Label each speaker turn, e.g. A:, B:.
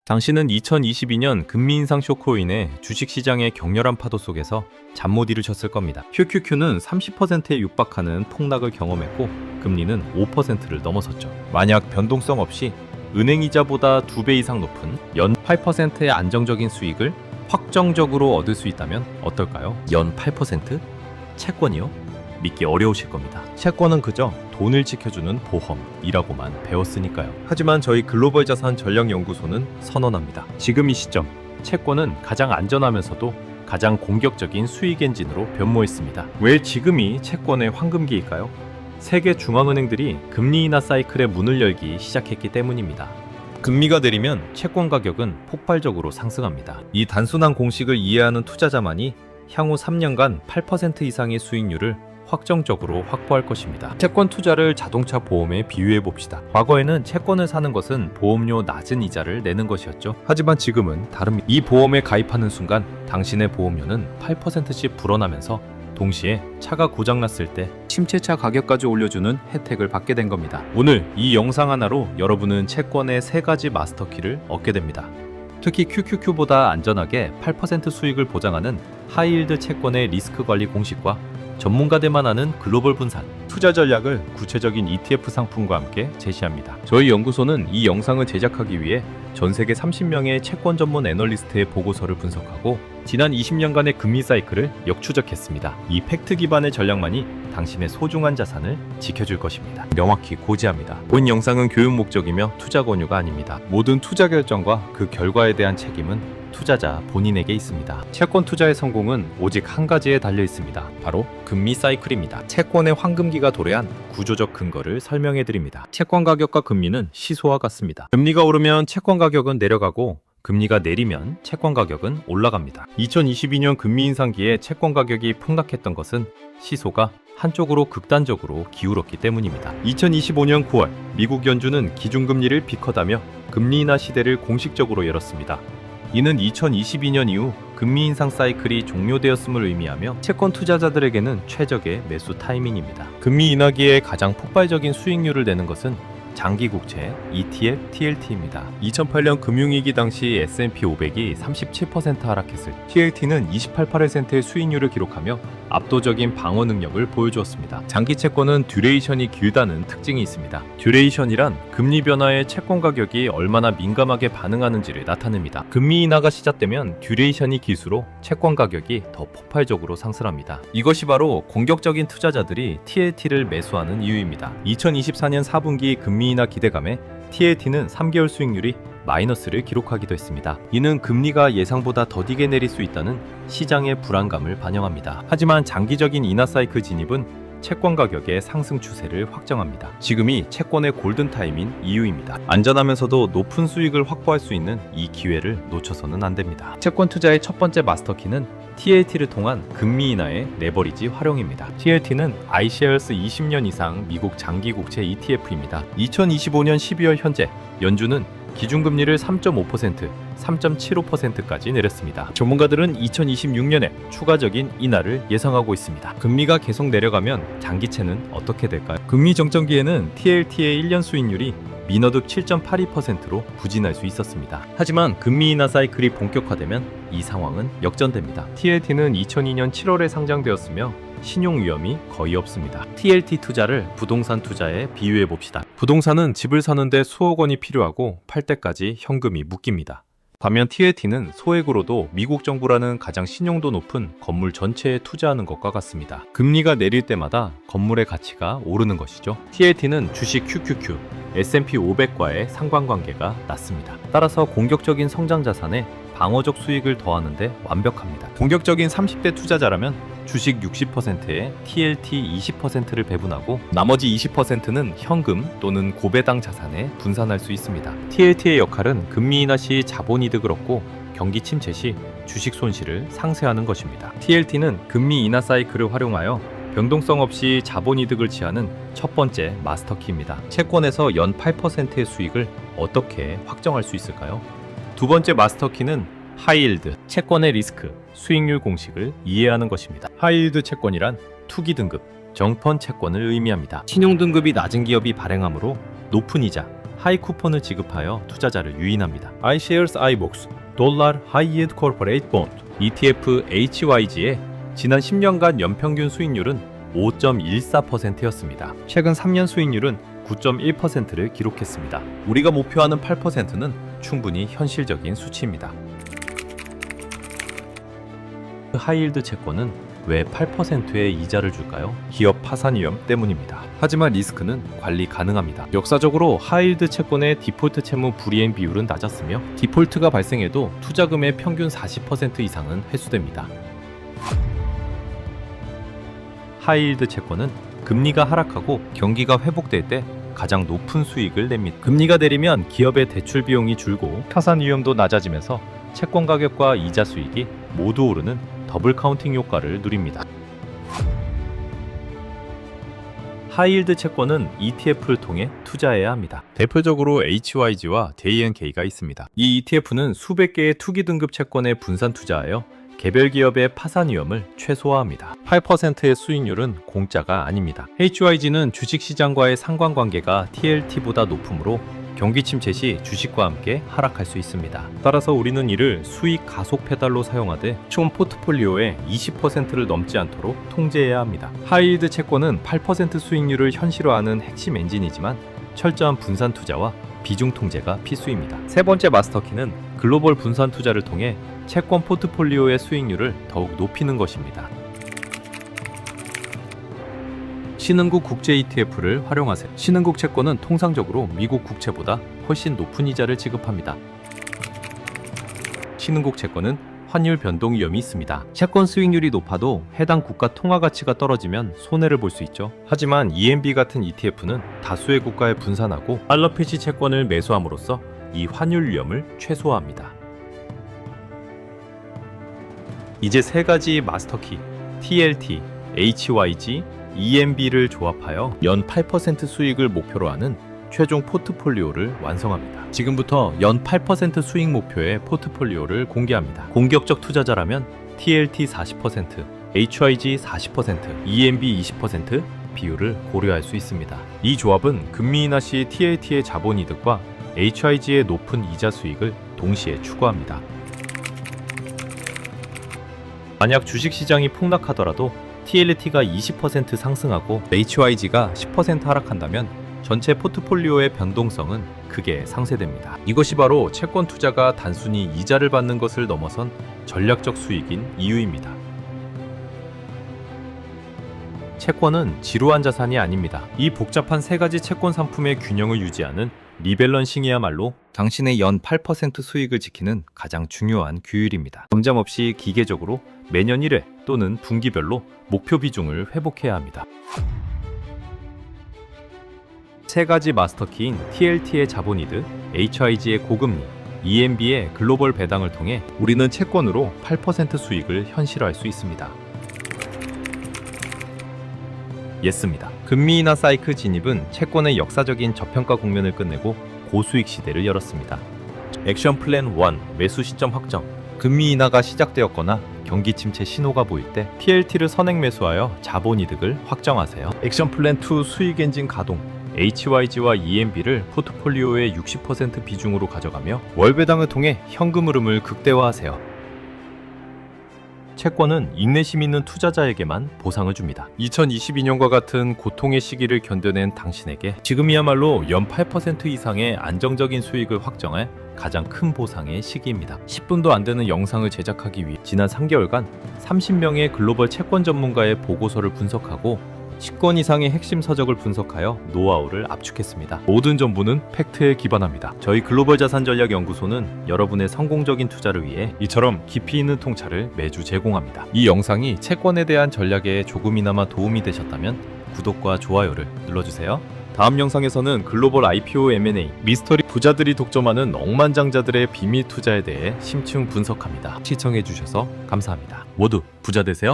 A: 당신은 2022년 금리 인상 쇼크로 인해 주식시장의 격렬한 파도 속에서 잠 못 이루셨을 겁니다. QQQ는 30%에 육박하는 폭락을 경험했고 금리는 5%를 넘어섰죠. 만약 변동성 없이 은행이자보다 2배 이상 높은 연 8%의 안정적인 수익을 확정적으로 얻을 수 있다면 어떨까요? 연 8%? 채권이요? 믿기 어려우실 겁니다. 채권은 그저 돈을 지켜주는 보험이라고만 배웠으니까요. 하지만 저희 글로벌 자산 전략 연구소는 선언합니다. 지금 이 시점, 채권은 가장 안전하면서도 가장 공격적인 수익 엔진으로 변모했습니다. 왜 지금이 채권의 황금기일까요? 세계 중앙은행들이 금리 인하 사이클의 문을 열기 시작했기 때문입니다. 금리가 내리면 채권 가격은 폭발적으로 상승합니다. 이 단순한 공식을 이해하는 투자자만이 향후 3년간 8% 이상의 수익률을 확정적으로 확보할 것입니다. 채권 투자를 자동차 보험에 비유해 봅시다. 과거에는 채권을 사는 것은 보험료 낮은 이자를 내는 것이었죠. 하지만 지금은 다릅니다. 이 보험에 가입하는 순간 당신의 보험료는 8%씩 불어나면서 동시에 차가 고장났을 때 침체차 가격까지 올려주는 혜택을 받게 된 겁니다. 오늘 이 영상 하나로 여러분은 채권의 3가지 마스터키를 얻게 됩니다. 특히 QQQ보다 안전하게 8% 수익을 보장하는 하이힐드 채권의 리스크 관리 공식과 전문가들만 아는 글로벌 분산, 투자 전략을 구체적인 ETF 상품과 함께 제시합니다. 저희 연구소는 이 영상을 제작하기 위해 전 세계 30명의 채권 전문 애널리스트의 보고서를 분석하고 지난 20년간의 금리 사이클을 역추적했습니다. 이 팩트 기반의 전략만이 당신의 소중한 자산을 지켜줄 것입니다. 명확히 고지합니다. 본 영상은 교육 목적이며 투자 권유가 아닙니다. 모든 투자 결정과 그 결과에 대한 책임은 투자자 본인에게 있습니다. 채권 투자의 성공은 오직 한 가지에 달려 있습니다. 바로 금리 사이클입니다. 채권의 황금기가 도래한 구조적 근거를 설명해 드립니다. 채권 가격과 금리는 시소와 같습니다. 금리가 오르면 채권 가격은 내려가고 금리가 내리면 채권 가격은 올라갑니다. 2022년 금리 인상기에 채권 가격이 폭락했던 것은 시소가 한쪽으로 극단적으로 기울었기 때문입니다. 2025년 9월 미국 연준은 기준금리를 비커다며 금리 인하 시대를 공식적으로 열었습니다. 이는 2022년 이후 금리 인상 사이클이 종료되었음을 의미하며 채권 투자자들에게는 최적의 매수 타이밍입니다. 금리 인하기에 가장 폭발적인 수익률을 내는 것은 장기 국채 ETF TLT입니다. 2008년 금융위기 당시 S&P 500이 37% 하락했을 때 TLT는 28%의 수익률을 기록하며 압도적인 방어 능력을 보여주었습니다. 장기 채권은 듀레이션이 길다는 특징이 있습니다. 듀레이션이란 금리 변화에 채권 가격이 얼마나 민감하게 반응하는지를 나타냅니다. 금리 인하가 시작되면 듀레이션이 길수록 채권 가격이 더 폭발적으로 상승합니다. 이것이 바로 공격적인 투자자들이 TLT를 매수하는 이유입니다. 2024년 4분기 금리 인하 기대감에 TLT는 3개월 수익률이 마이너스를 기록하기도 했습니다. 이는 금리가 예상보다 더디게 내릴 수 있다는 시장의 불안감을 반영합니다. 하지만 장기적인 인하 사이클 진입은 채권 가격의 상승 추세를 확정합니다. 지금이 채권의 골든타임인 이유입니다. 안전하면서도 높은 수익을 확보할 수 있는 이 기회를 놓쳐서는 안 됩니다. 채권 투자의 첫 번째 마스터키는 TLT를 통한 금리 인하의 레버리지 활용입니다. TLT는 iShares 20년 이상 미국 장기 국채 ETF입니다. 2025년 12월 현재 연준은 기준금리를 3.5%, 3.75%까지 내렸습니다. 전문가들은 2026년에 추가적인 인하를 예상하고 있습니다. 금리가 계속 내려가면 장기채는 어떻게 될까요? 금리 정점기에는 TLT의 1년 수익률이 미너득 7.82%로 부진할 수 있었습니다. 하지만 금리 인하 사이클이 본격화되면 이 상황은 역전됩니다. TLT는 2002년 7월에 상장되었으며 신용 위험이 거의 없습니다. TLT 투자를 부동산 투자에 비유해 봅시다. 부동산은 집을 사는데 수억 원이 필요하고 팔 때까지 현금이 묶입니다. 반면 TLT는 소액으로도 미국 정부라는 가장 신용도 높은 건물 전체에 투자하는 것과 같습니다. 금리가 내릴 때마다 건물의 가치가 오르는 것이죠. TLT는 주식 QQQ, S&P 500과의 상관관계가 낮습니다. 따라서 공격적인 성장 자산에 방어적 수익을 더하는데 완벽합니다. 공격적인 30대 투자자라면 주식 60%에 TLT 20%를 배분하고 나머지 20%는 현금 또는 고배당 자산에 분산할 수 있습니다. TLT의 역할은 금리 인하 시 자본이득을 얻고 경기 침체 시 주식 손실을 상쇄하는 것입니다. TLT는 금리 인하 사이클을 활용하여 변동성 없이 자본이득을 취하는 첫 번째 마스터키입니다. 채권에서 연 8%의 수익을 어떻게 확정할 수 있을까요? 두 번째 마스터키는 하이힐드, 채권의 리스크, 수익률 공식을 이해하는 것입니다. 하이힐드 채권이란 투기 등급, 정펀 채권을 의미합니다. 신용 등급이 낮은 기업이 발행하므로 높은 이자, 하이 쿠폰을 지급하여 투자자를 유인합니다. iShares iBox Dollar High Yield Corporate Bond ETF HYG의 지난 10년간 연평균 수익률은 5.14%였습니다. 최근 3년 수익률은 9.1%를 기록했습니다. 우리가 목표하는 8%는 충분히 현실적인 수치입니다. 하이힐드 채권은 왜 8%의 이자를 줄까요? 기업 파산 위험 때문입니다. 하지만 리스크는 관리 가능합니다. 역사적으로 하이힐드 채권의 디폴트 채무 불이행 비율은 낮았으며 디폴트가 발생해도 투자금의 평균 40% 이상은 회수됩니다. 하이힐드 채권은 금리가 하락하고 경기가 회복될 때 가장 높은 수익을 냅니다. 금리가 내리면 기업의 대출 비용이 줄고 파산 위험도 낮아지면서 채권 가격과 이자 수익이 모두 오르는 더블 카운팅 효과를 누립니다. 하이힐드 채권은 ETF를 통해 투자해야 합니다. 대표적으로 HYG와 JNK가 있습니다. 이 ETF는 수백 개의 투기 등급 채권에 분산 투자하여 개별 기업의 파산 위험을 최소화합니다. 8%의 수익률은 공짜가 아닙니다. HYG는 주식시장과의 상관관계가 TLT보다 높으므로 경기 침체 시 주식과 함께 하락할 수 있습니다. 따라서 우리는 이를 수익 가속 페달로 사용하되 총 포트폴리오의 20%를 넘지 않도록 통제해야 합니다. 하이힐드 채권은 8% 수익률을 현실화하는 핵심 엔진이지만 철저한 분산 투자와 비중 통제가 필수입니다. 세 번째 마스터키는 글로벌 분산 투자를 통해 채권 포트폴리오의 수익률을 더욱 높이는 것입니다. 신흥국 국제 ETF를 활용하세요. 신흥국 채권은 통상적으로 미국 국채보다 훨씬 높은 이자를 지급합니다. 신흥국 채권은 환율 변동 위험이 있습니다. 채권 수익률이 높아도 해당 국가 통화 가치가 떨어지면 손해를 볼 수 있죠. 하지만 EMB 같은 ETF는 다수의 국가에 분산하고 달러 표시 채권을 매수함으로써 이 환율 위험을 최소화합니다. 이제 세 가지 마스터키 TLT, HYG, EMB를 조합하여 연 8% 수익을 목표로 하는 최종 포트폴리오를 완성합니다. 지금부터 연 8% 수익 목표의 포트폴리오를 공개합니다. 공격적 투자자라면 TLT 40%, HYG 40%, EMB 20% 비율을 고려할 수 있습니다. 이 조합은 금리 인하 시 TLT의 자본이득과 HYG의 높은 이자 수익을 동시에 추구합니다. 만약 주식시장이 폭락하더라도 TLT가 20% 상승하고 HYG가 10% 하락한다면 전체 포트폴리오의 변동성은 크게 상쇄됩니다. 이것이 바로 채권 투자가 단순히 이자를 받는 것을 넘어선 전략적 수익인 이유입니다. 채권은 지루한 자산이 아닙니다. 이 복잡한 세 가지 채권 상품의 균형을 유지하는 리밸런싱이야말로 당신의 연 8% 수익을 지키는 가장 중요한 규율입니다. 점점 없이 기계적으로 매년 1회 또는 분기별로 목표 비중을 회복해야 합니다. 세 가지 마스터키인 TLT의 자본이득, HYG의 고금리, EMB의 글로벌 배당을 통해 우리는 채권으로 8% 수익을 현실화할 수 있습니다. 예스입니다. 금리 인하 사이클 진입은 채권의 역사적인 저평가 국면을 끝내고 고수익 시대를 열었습니다. 액션 플랜 1 매수 시점 확정. 금리 인하가 시작되었거나 경기 침체 신호가 보일 때 TLT를 선행 매수하여 자본이득을 확정하세요. 액션 플랜 2 수익 엔진 가동. HYG와 EMB를 포트폴리오의 60% 비중으로 가져가며 월 배당을 통해 현금 흐름을 극대화하세요. 채권은 인내심 있는 투자자에게만 보상을 줍니다. 2022년과 같은 고통의 시기를 견뎌낸 당신에게 지금이야말로 연 8% 이상의 안정적인 수익을 확정할 가장 큰 보상의 시기입니다. 10분도 안 되는 영상을 제작하기 위해 지난 3개월간 30명의 글로벌 채권 전문가의 보고서를 분석하고 10권 이상의 핵심 서적을 분석하여 노하우를 압축했습니다. 모든 정보는 팩트에 기반합니다. 저희 글로벌 자산 전략 연구소는 여러분의 성공적인 투자를 위해 이처럼 깊이 있는 통찰을 매주 제공합니다. 이 영상이 채권에 대한 전략에 조금이나마 도움이 되셨다면 구독과 좋아요를 눌러주세요. 다음 영상에서는 글로벌 IPO M&A, 미스터리 부자들이 독점하는 억만장자들의 비밀 투자에 대해 심층 분석합니다. 시청해주셔서 감사합니다. 모두 부자 되세요.